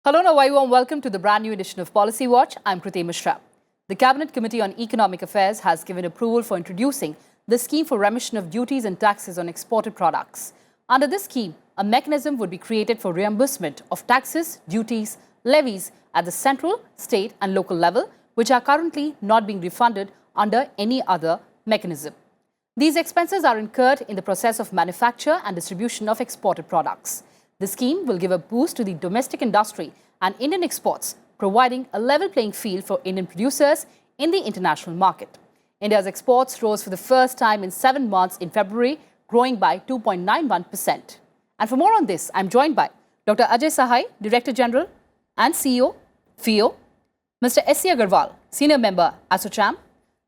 Hello and a very warm welcome to the brand new edition of Policy Watch. I'm Kriti Mishra. The Cabinet Committee on Economic Affairs has given approval for introducing the scheme for remission of duties and taxes on exported products. Under this scheme, a mechanism would be created for reimbursement of taxes, duties, levies at the central, state and local level, which are currently not being refunded under any other mechanism. These expenses are incurred in the process of manufacture and distribution of exported products. The scheme will give a boost to the domestic industry and Indian exports, providing a level playing field for Indian producers in the international market. India's exports rose for the first time in 7 months in February, growing by 2.91%. And for more on this, I'm joined by Dr. Ajay Sahai, Director General and CEO, FIO, Mr. S.C. Agarwal, Senior Member, ASSOCHAM,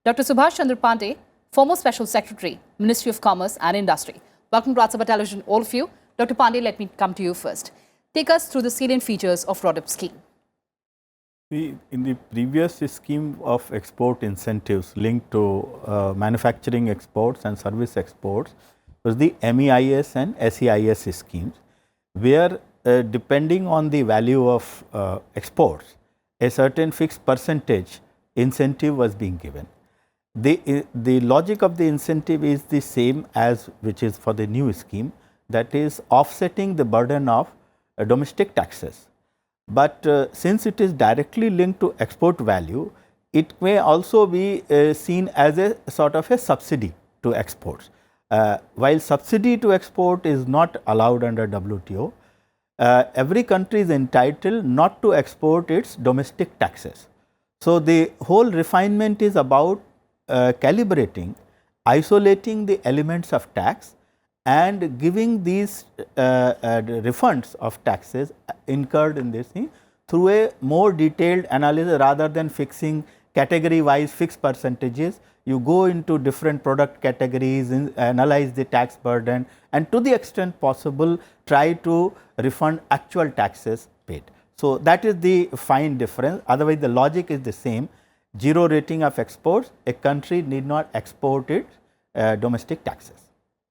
Dr. Subhash Chandra Pandey, former Special Secretary, Ministry of Commerce and Industry. Welcome to Rajya Sabha Television, all of you. Dr. Pandey, let me come to you first. Take us through the salient features of RODTEP scheme. In the previous scheme of export incentives linked to manufacturing exports and service exports was the MEIS and SEIS schemes, where depending on the value of exports, a certain fixed percentage incentive was being given. The logic of the incentive is the same as which is for the new scheme, that is offsetting the burden of domestic taxes. But since it is directly linked to export value, it may also be seen as a sort of a subsidy to exports. While subsidy to export is not allowed under WTO, every country is entitled not to export its domestic taxes. So, the whole refinement is about calibrating, isolating the elements of tax and giving these refunds of taxes incurred in this thing through a more detailed analysis rather than fixing category wise fixed percentages. You go into different product categories, analyze the tax burden and to the extent possible try to refund actual taxes paid. So, that is the fine difference, otherwise the logic is the same. Zero rating of exports, a country need not export its domestic taxes.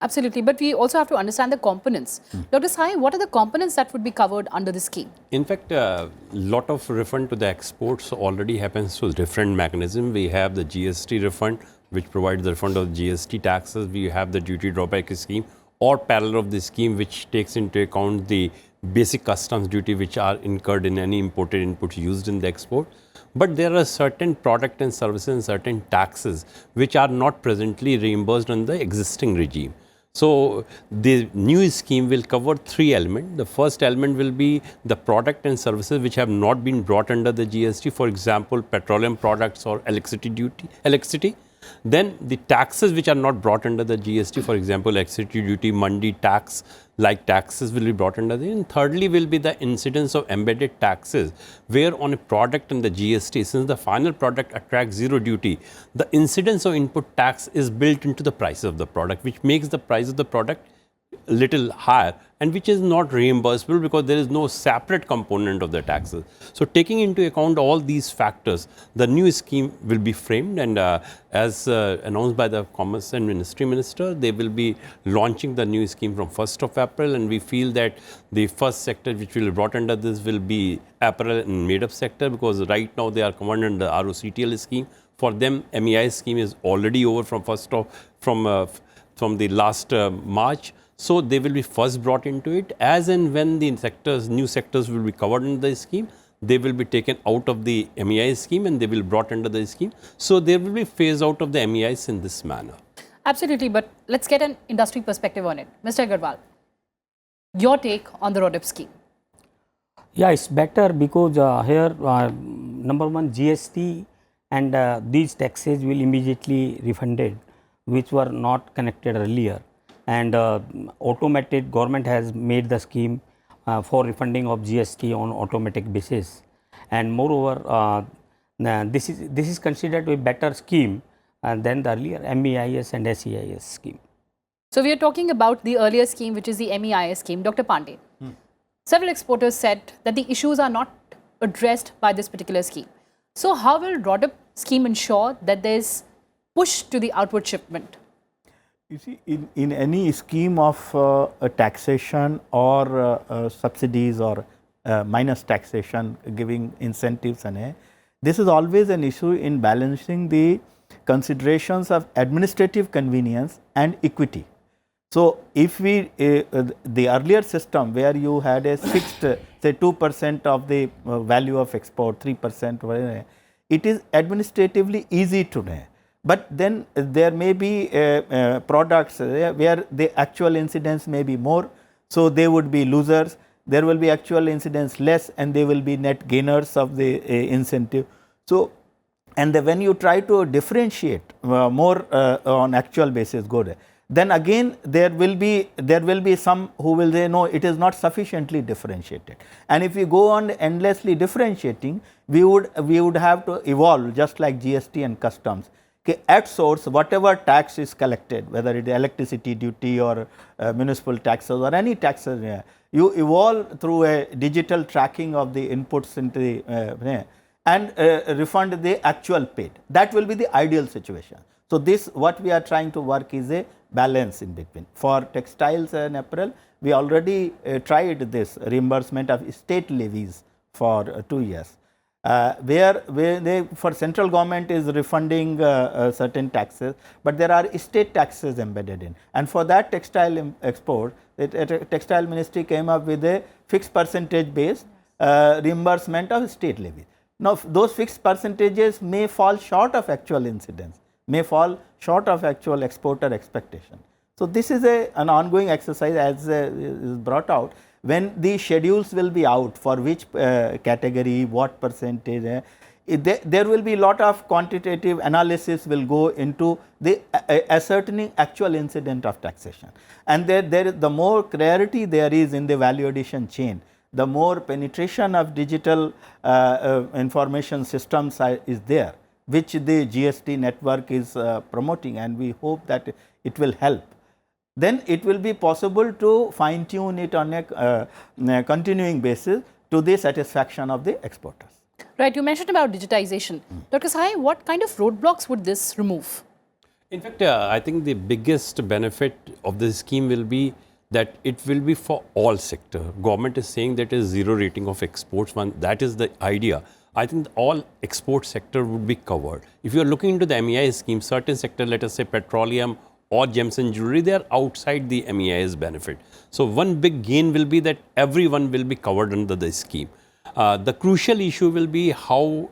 Absolutely, but we also have to understand the components. Dr. Sai, what are the components that would be covered under the scheme? In fact, a lot of refund to the exports already happens through different mechanisms. We have the GST refund, which provides the refund of GST taxes. We have the duty drawback scheme or parallel of the scheme, which takes into account the basic customs duty which are incurred in any imported inputs used in the export. But there are certain product and services and certain taxes which are not presently reimbursed under the existing regime. So, the new scheme will cover 3 elements. The first element will be the product and services which have not been brought under the GST, for example, petroleum products or electricity. Then the taxes which are not brought under the GST, for example, electricity duty, mandi tax, like taxes will be brought under the. And thirdly will be the incidence of embedded taxes, where on a product and the GST, since the final product attracts zero duty, the incidence of input tax is built into the price of the product, which makes the price of the product a little higher and which is not reimbursable because there is no separate component of the taxes. So, taking into account all these factors, the new scheme will be framed and as announced by the Commerce and Industry Minister, they will be launching the new scheme from 1st of April, and we feel that the first sector which will be brought under this will be apparel and made up sector, because right now they are covered under the ROCTL scheme. For them, MEI scheme is already over from from the last March. So, they will be first brought into it. As and when the new sectors will be covered in the scheme, they will be taken out of the MEI scheme and they will be brought under the scheme. So, there will be phase out of the MEIs in this manner. Absolutely, but let's get an industry perspective on it. Mr. Agarwal, your take on the RODTEP scheme? Yeah, it's better because here number one, GST and these taxes will immediately refunded, which were not connected earlier. And automated government has made the scheme for refunding of GST on automatic basis, and moreover this is considered a better scheme than the earlier MEIS and SEIS scheme. So, we are talking about the earlier scheme, which is the MEIS scheme. Dr. Pandey, several exporters said that the issues are not addressed by this particular scheme. So, how will RODTEP scheme ensure that there is push to the outward shipment? You see, in any scheme of taxation or subsidies or minus taxation, giving incentives and this is always an issue in balancing the considerations of administrative convenience and equity. So, if we the earlier system where you had a fixed say 2% of the value of export, 3%, it is administratively easy today. But then there may be products where the actual incidence may be more, so they would be losers. There will be actual incidence less and they will be net gainers of the incentive. So, and when you try to differentiate more on actual basis, good. Then again there will be some who will say no, it is not sufficiently differentiated. And if we go on endlessly differentiating, we would have to evolve just like GST and customs. Okay, at source, whatever tax is collected, whether it is electricity duty or municipal taxes or any taxes, you evolve through a digital tracking of the inputs into the and refund the actual paid. That will be the ideal situation. So, this what we are trying to work is a balance in between. For textiles and apparel, we already tried this reimbursement of state levies for 2 years, where they for central government is refunding certain taxes, but there are state taxes embedded in, and for that textile export, the textile ministry came up with a fixed percentage based reimbursement of state levies. Now, those fixed percentages may fall short of actual incidence, may fall short of actual exporter expectation. So, this is an ongoing exercise as is brought out when the schedules will be out for which category, what percentage, there will be a lot of quantitative analysis will go into the ascertaining actual incident of taxation. And the more clarity there is in the value addition chain, the more penetration of digital information systems is there, which the GST network is promoting, and we hope that it will help. Then it will be possible to fine tune it on a continuing basis to the satisfaction of the exporters. Right, you mentioned about digitization. Dr. Sahai, what kind of roadblocks would this remove? In fact, I think the biggest benefit of this scheme will be that it will be for all sector. Government is saying that is zero rating of exports. That is the idea. I think all export sector would be covered. If you are looking into the MEIS scheme, certain sector, let us say petroleum or gems and jewelry, they are outside the MEIS benefit. So, one big gain will be that everyone will be covered under the scheme. The crucial issue will be how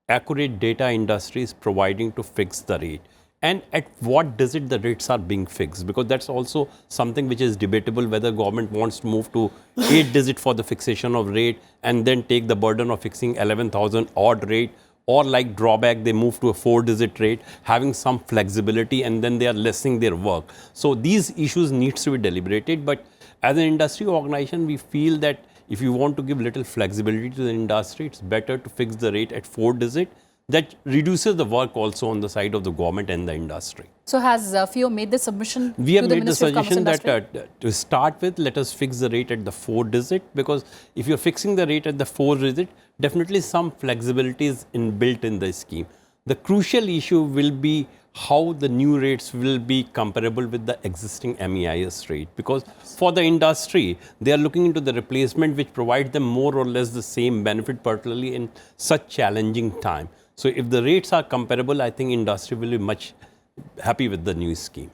accurate data industry is providing to fix the rate, and at what digit the rates are being fixed, because that's also something which is debatable, whether government wants to move to 8 digit for the fixation of rate and then take the burden of fixing 11,000 odd rate, or like drawback they move to a 4-digit rate, having some flexibility, and then they are lessening their work. So these issues needs to be deliberated, but as an industry organization, we feel that if you want to give little flexibility to the industry, it's better to fix the rate at 4-digit. That reduces the work also on the side of the government and the industry. So, has FIO made the submission We have to the made the Ministry of Commerce suggestion Industry? that to start with, let us fix the rate at the 4-digit, because if you're fixing the rate at the 4-digit, definitely some flexibility is inbuilt in the scheme. The crucial issue will be how the new rates will be comparable with the existing MEIS rate, because for the industry, they are looking into the replacement which provides them more or less the same benefit, particularly in such challenging time. So, if the rates are comparable, I think industry will be much happy with the new scheme.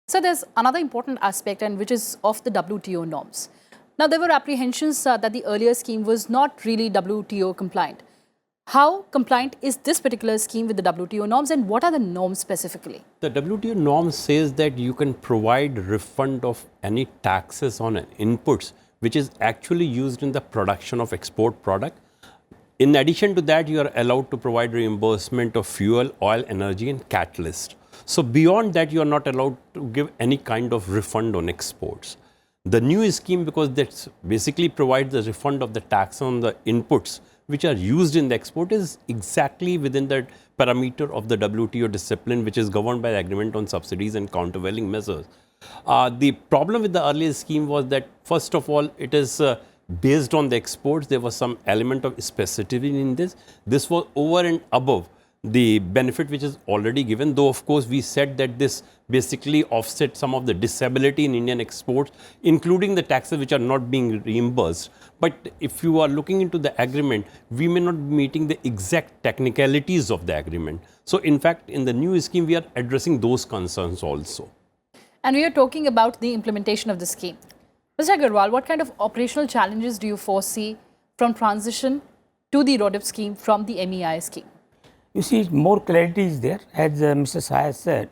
So, there's another important aspect, and which is of the WTO norms. Now, there were apprehensions that the earlier scheme was not really WTO compliant. How compliant is this particular scheme with the WTO norms, and what are the norms specifically? The WTO norm says that you can provide refund of any taxes on inputs which is actually used in the production of export product. In addition to that, you are allowed to provide reimbursement of fuel, oil, energy and catalyst. So beyond that, you are not allowed to give any kind of refund on exports. The new scheme, because that basically provides the refund of the tax on the inputs which are used in the export, is exactly within the parameter of the WTO discipline, which is governed by the Agreement on Subsidies and Countervailing Measures. The problem with the earlier scheme was that, first of all, it is based on the exports. There was some element of specificity in this. This was over and above the benefit which is already given, though of course we said that this basically offsets some of the disability in Indian exports, including the taxes which are not being reimbursed. But if you are looking into the agreement, we may not be meeting the exact technicalities of the agreement. So in fact, in the new scheme, we are addressing those concerns also. And we are talking about the implementation of the scheme. Mr. Agarwal, what kind of operational challenges do you foresee from transition to the RODIP scheme from the MEI scheme? You see, more clarity is there. As Mr. Sai said,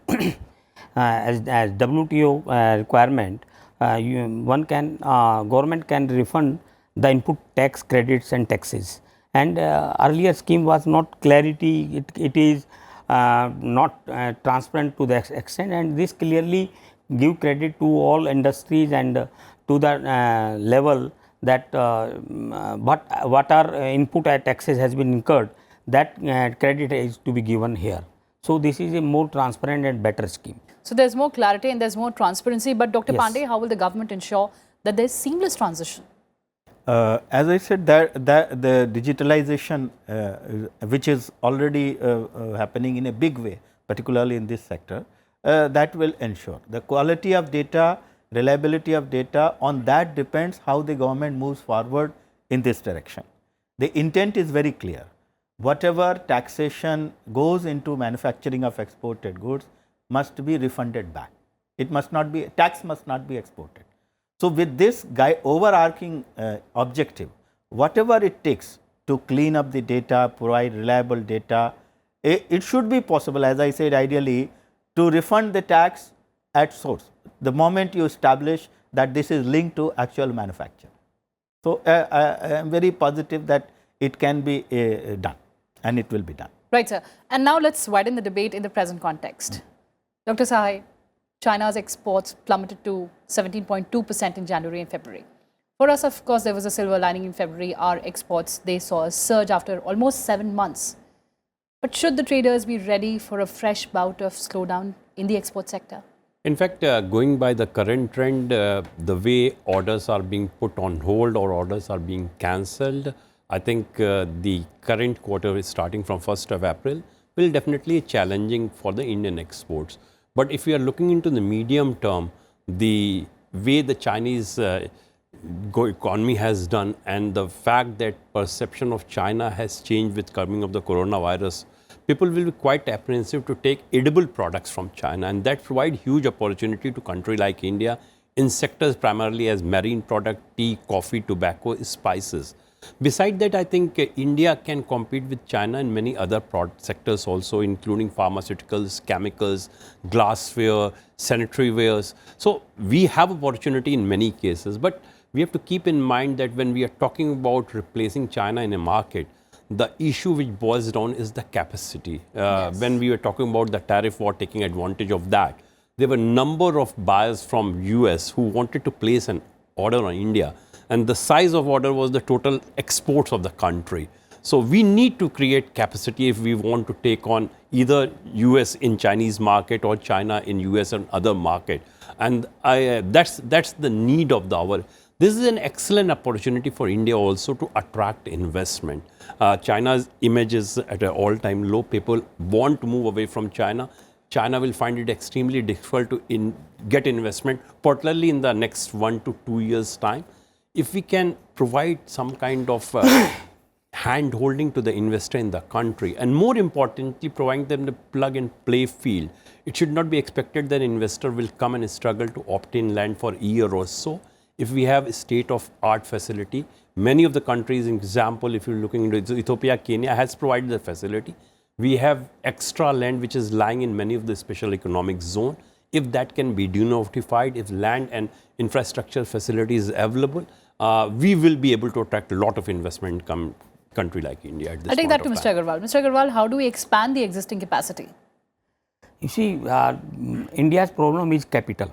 as WTO requirement, government can refund the input tax credits and taxes. And earlier scheme was not clarity, it is not transparent to the extent, and this clearly give credit to all industries and to the level that what are input taxes has been incurred, that credit is to be given here. So this is a more transparent and better scheme. So there's more clarity and there's more transparency, but Dr. Yes. Pandey, how will the government ensure that there's seamless transition? As I said, that the digitalization, which is already happening in a big way, particularly in this sector, that will ensure the quality of data, reliability of data. On that depends how the government moves forward in this direction. The intent is very clear. Whatever taxation goes into manufacturing of exported goods must be refunded back. It must not be, tax must not be exported. So with this overarching objective, whatever it takes to clean up the data, provide reliable data, it should be possible, as I said, ideally, to refund the tax at source, the moment you establish that this is linked to actual manufacture. So I am very positive that it can be done, and it will be done. Right, sir. And now let's widen the debate in the present context. Dr. Sahai, China's exports plummeted to 17.2% in January and February. For us, of course, there was a silver lining in February. Our exports, they saw a surge after almost 7 months. But should the traders be ready for a fresh bout of slowdown in the export sector? In fact, going by the current trend, the way orders are being put on hold or orders are being cancelled, I think the current quarter is starting from 1st of April will definitely be challenging for the Indian exports. But if we are looking into the medium term, the way the Chinese economy has done and the fact that perception of China has changed with coming of the coronavirus, people will be quite apprehensive to take edible products from China, and that provide huge opportunity to country like India in sectors primarily as marine product, tea, coffee, tobacco, spices. Beside that, I think India can compete with China in many other product sectors also, including pharmaceuticals, chemicals, glassware, sanitary wares. So we have opportunity in many cases, but we have to keep in mind that when we are talking about replacing China in a market, the issue which boils down is the capacity. Yes. When we were talking about the tariff war, taking advantage of that, there were a number of buyers from US who wanted to place an order on India, and the size of order was the total exports of the country. So we need to create capacity if we want to take on either US in Chinese market or China in US and other market. And that's the need of the hour. This is an excellent opportunity for India also to attract investment. China's image is at an all-time low. People want to move away from China. China will find it extremely difficult to get investment, particularly in the next 1 to 2 years' time. If we can provide some kind of hand-holding to the investor in the country, and more importantly, providing them the plug-and-play field, it should not be expected that an investor will come and struggle to obtain land for a year or so. If we have a state-of-art facility, many of the countries, example, if you're looking into Ethiopia, Kenya has provided the facility. We have extra land which is lying in many of the special economic zone. If that can be denotified, if land and infrastructure facility is available, we will be able to attract a lot of investment in country like India at this I'll take point that to of Mr. time. Agarwal. Mr. Agarwal, how do we expand the existing capacity? You see, India's problem is capital.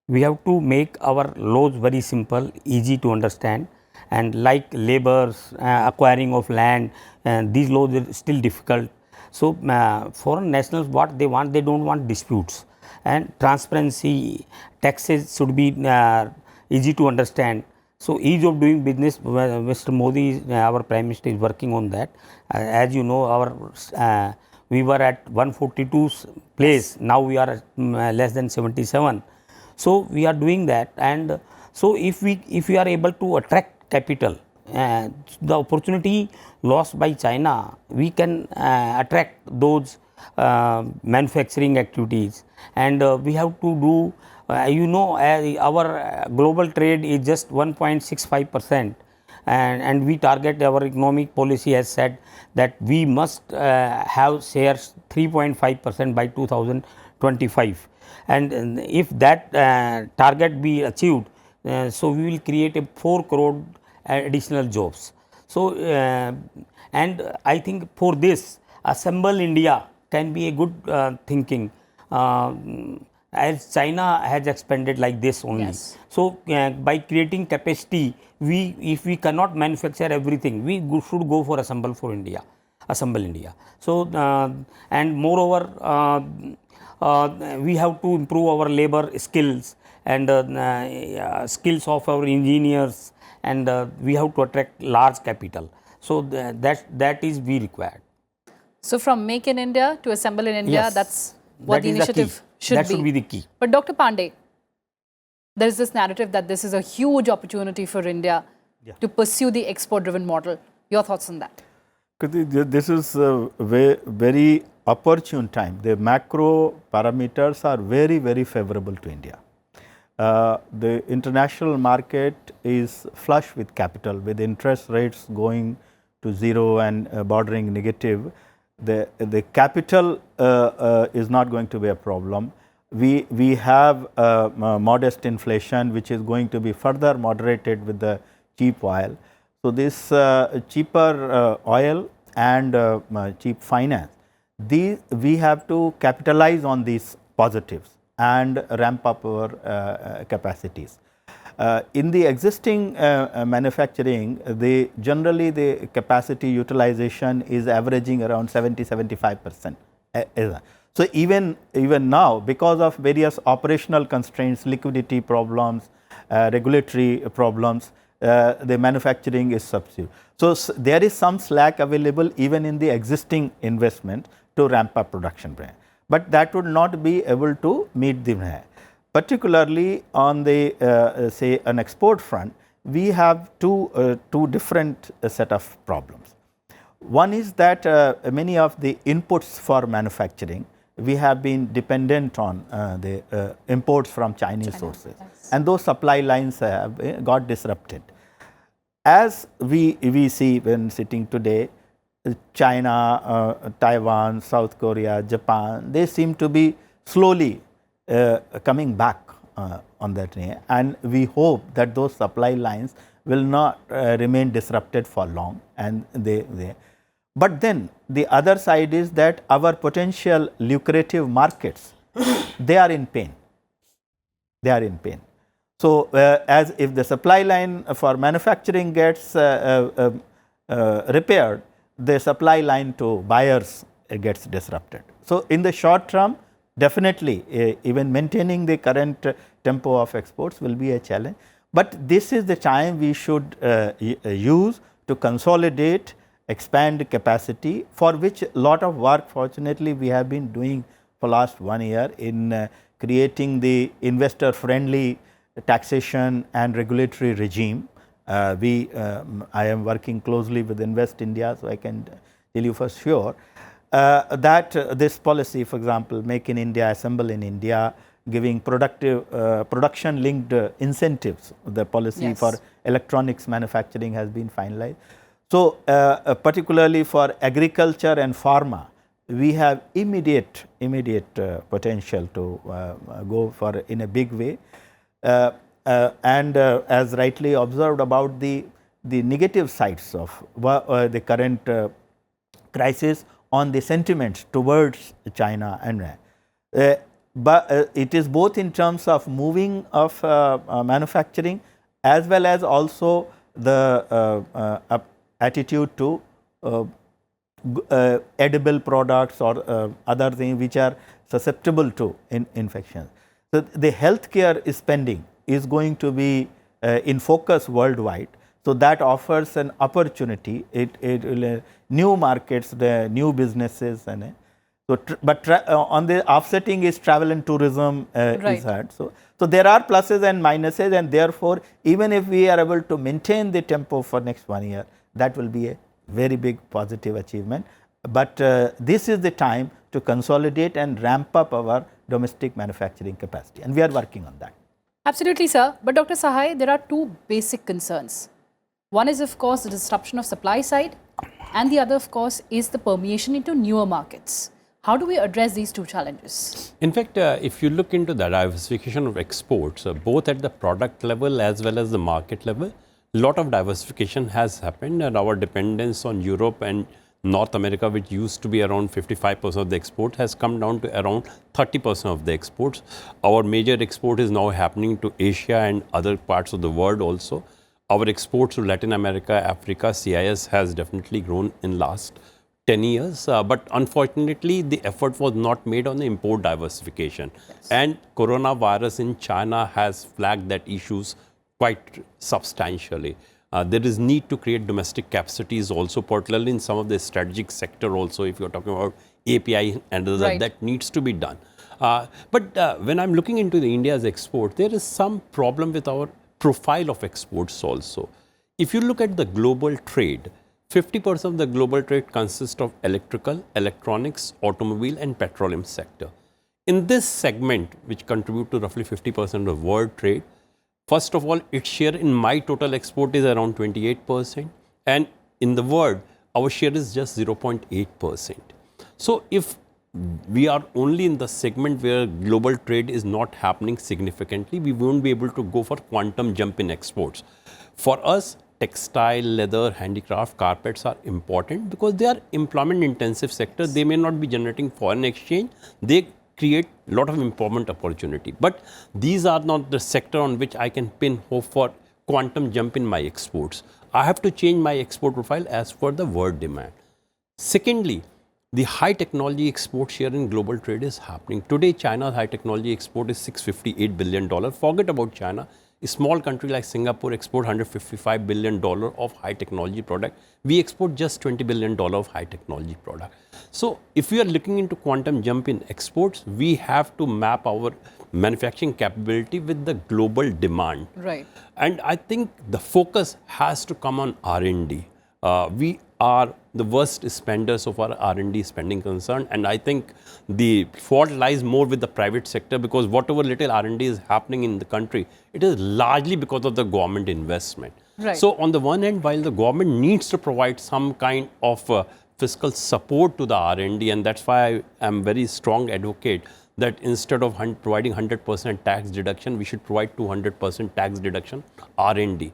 We have to make our laws very simple, easy to understand, and like laborers, acquiring of land, these laws are still difficult. So foreign nationals, what they want, they don't want disputes, and transparency, taxes should be easy to understand. So ease of doing business, Mr. Modi, our Prime Minister, is working on that. As you know, our we were at 142 place, now we are at less than 77. So we are doing that, and so if we are able to attract capital, the opportunity lost by China, we can attract those manufacturing activities, and we have to do, our global trade is just 1.65%, and we target, our economic policy has said that we must have shares 3.5% by 2025, and if that target be achieved, so we will create a 4 crore additional jobs. So, and I think for this, Assemble India can be a good thinking, as China has expanded like this only. Yes. So, by creating capacity, if we cannot manufacture everything, we should go for Assemble India. So, and moreover, we have to improve our labor skills and skills of our engineers, and we have to attract large capital. So, that is we required. So from Make in India to Assemble in India, Yes, that's what that the is the key. initiative should That should be the key. But Dr. Pandey, there is this narrative that this is a huge opportunity for India to pursue the export-driven model. Your thoughts on that? This is a very opportune time. The macro parameters are very, very favorable to India. The international market is flush with capital, with interest rates going to zero and bordering negative. The capital is not going to be a problem. We have modest inflation, which is going to be further moderated with the cheap oil. So, this cheaper oil and cheap finance, we have to capitalize on these positives and ramp up our capacities. In the existing manufacturing, generally the capacity utilization is averaging around 70–75%. So, even now, because of various operational constraints, liquidity problems, regulatory problems, the manufacturing is subdued. So, there is some slack available even in the existing investment to ramp up production, but that would not be able to meet the demand. Particularly on the say an export front, we have two different set of problems. One is that many of the inputs for manufacturing, we have been dependent on the imports from Chinese sources, and those supply lines have got disrupted. As we see when sitting today, China, Taiwan, South Korea, Japan, they seem to be slowly coming back on that, and we hope that those supply lines will not remain disrupted for long, and but then the other side is that our potential lucrative markets, they are in pain. So, as if the supply line for manufacturing gets repaired, the supply line to buyers gets disrupted. So, in the short term, definitely even maintaining the current tempo of exports will be a challenge, but this is the time we should use to consolidate, expand capacity, for which a lot of work fortunately we have been doing for last 1 year in creating the investor friendly taxation and regulatory regime. I am working closely with Invest India, so I can tell you for sure that this policy, for example, Make in India, Assemble in India, giving production linked incentives, the policy for electronics manufacturing has been finalized. So, particularly for agriculture and pharma, we have immediate potential to go for in a big way. And as rightly observed about the negative sides of the current crisis on the sentiments towards China, and but it is both in terms of moving of manufacturing as well as also the attitude to edible products or other things which are susceptible to infections. So, the healthcare spending is going to be in focus worldwide. So, that offers an opportunity, it will new markets, the new businesses, and So, on the offsetting is travel and tourism Right. is hard. So there are pluses and minuses, and therefore, even if we are able to maintain the tempo for next 1 year, that will be a very big positive achievement. But this is the time to consolidate and ramp up our domestic manufacturing capacity, and we are working on that. Absolutely, sir. But Dr. Sahai, there are two basic concerns. One is, of course, the disruption of supply side, and the other, of course, is the permeation into newer markets. How do we address these two challenges? In fact, if you look into the diversification of exports, both at the product level as well as the market level, a lot of diversification has happened, and our dependence on Europe and North America, which used to be around 55% of the export, has come down to around 30% of the exports. Our major export is now happening to Asia and other parts of the world also. Our exports to Latin America, Africa, CIS has definitely grown in last 10 years, but unfortunately the effort was not made on the import diversification. Yes. And coronavirus in China has flagged that issues quite substantially. There is need to create domestic capacities also, particularly in some of the strategic sector also, if you're talking about API and others, right, that needs to be done. But when I'm looking into the India's export, there is some problem with our profile of exports also. If you look at the global trade, 50% of the global trade consists of electrical, electronics, automobile and petroleum sector. In this segment, which contribute to roughly 50% of world trade, first of all, its share in my total export is around 28%, and in the world, our share is just 0.8%. So if we are only in the segment where global trade is not happening significantly, we won't be able to go for quantum jump in exports. For us, textile, leather, handicraft, carpets are important because they are employment intensive sector. They may not be generating foreign exchange. They create a lot of employment opportunity. But these are not the sector on which I can pin hope for quantum jump in my exports. I have to change my export profile as per the world demand. Secondly, the high technology export share in global trade is happening. Today, China's high technology export is $658 billion. Forget about China. A small country like Singapore export $155 billion of high technology product. We export just $20 billion of high technology product. So if we are looking into quantum jump in exports, we have to map our manufacturing capability with the global demand. Right. And I think the focus has to come on R&D. We are the worst spenders of our R&D spending concern, and I think the fault lies more with the private sector, because whatever little R&D is happening in the country, it is largely because of the government investment. Right. So on the one hand, while the government needs to provide some kind of fiscal support to the R&D, and that's why I am very strong advocate that instead of providing 100% tax deduction, we should provide 200% tax deduction R&D.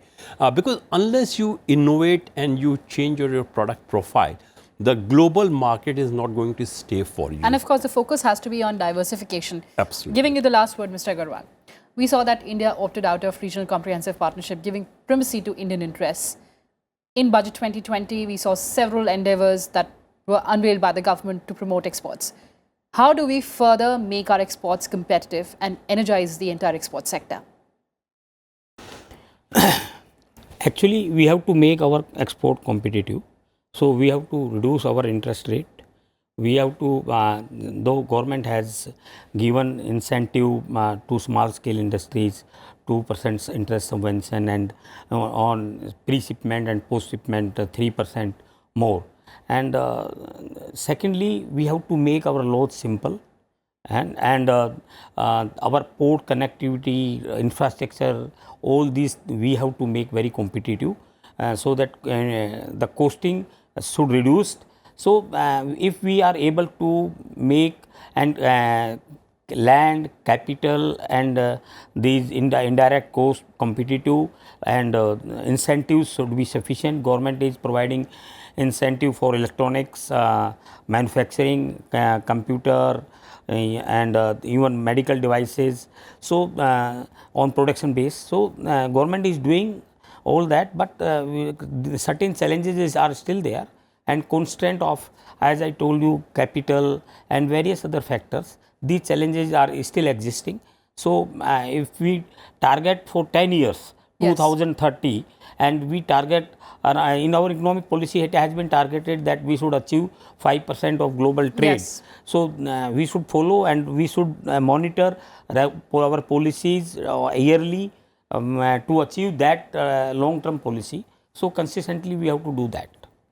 Because unless you innovate and you change your product profile, the global market is not going to stay for you. And of course, the focus has to be on diversification. Absolutely. Giving you the last word, Mr. Agarwal. We saw that India opted out of regional comprehensive partnership, giving primacy to Indian interests. In Budget 2020, we saw several endeavors that were unveiled by the government to promote exports. How do we further make our exports competitive and energize the entire export sector? Actually, we have to make our export competitive. So we have to reduce our interest rate. We have to, though government has given incentive to small scale industries, 2% interest subvention, and on pre-shipment and post-shipment 3% more. And secondly, we have to make our loads simple, and our port connectivity, infrastructure, all these we have to make very competitive, so that the costing should reduce. So if we are able to make and land, capital and these indirect cost competitive, and incentives should be sufficient. Government is providing incentive for electronics, manufacturing, computer, and even medical devices. So on production base, so government is doing all that, but certain challenges are still there, and constraint of, as I told you, capital and various other factors. These challenges are still existing. So if we target for 10 years Yes. 2030, and we target, in our economic policy it has been targeted that we should achieve 5% of global trade. Yes. So we should follow and we should monitor our policies yearly to achieve that long-term policy. So consistently we have to do that.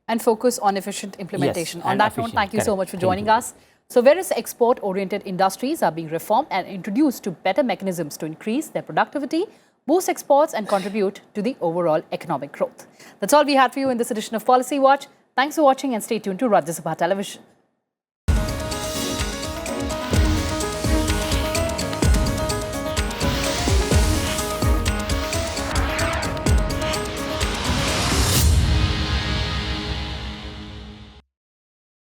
And focus on efficient implementation. Yes, On and that note, efficient, thank you so correct. much for Thank joining you. us. So various export-oriented industries are being reformed and introduced to better mechanisms to increase their productivity, boost exports and contribute to the overall economic growth. That's all we had for you in this edition of Policy Watch. Thanks for watching and stay tuned to Rajya Sabha Television.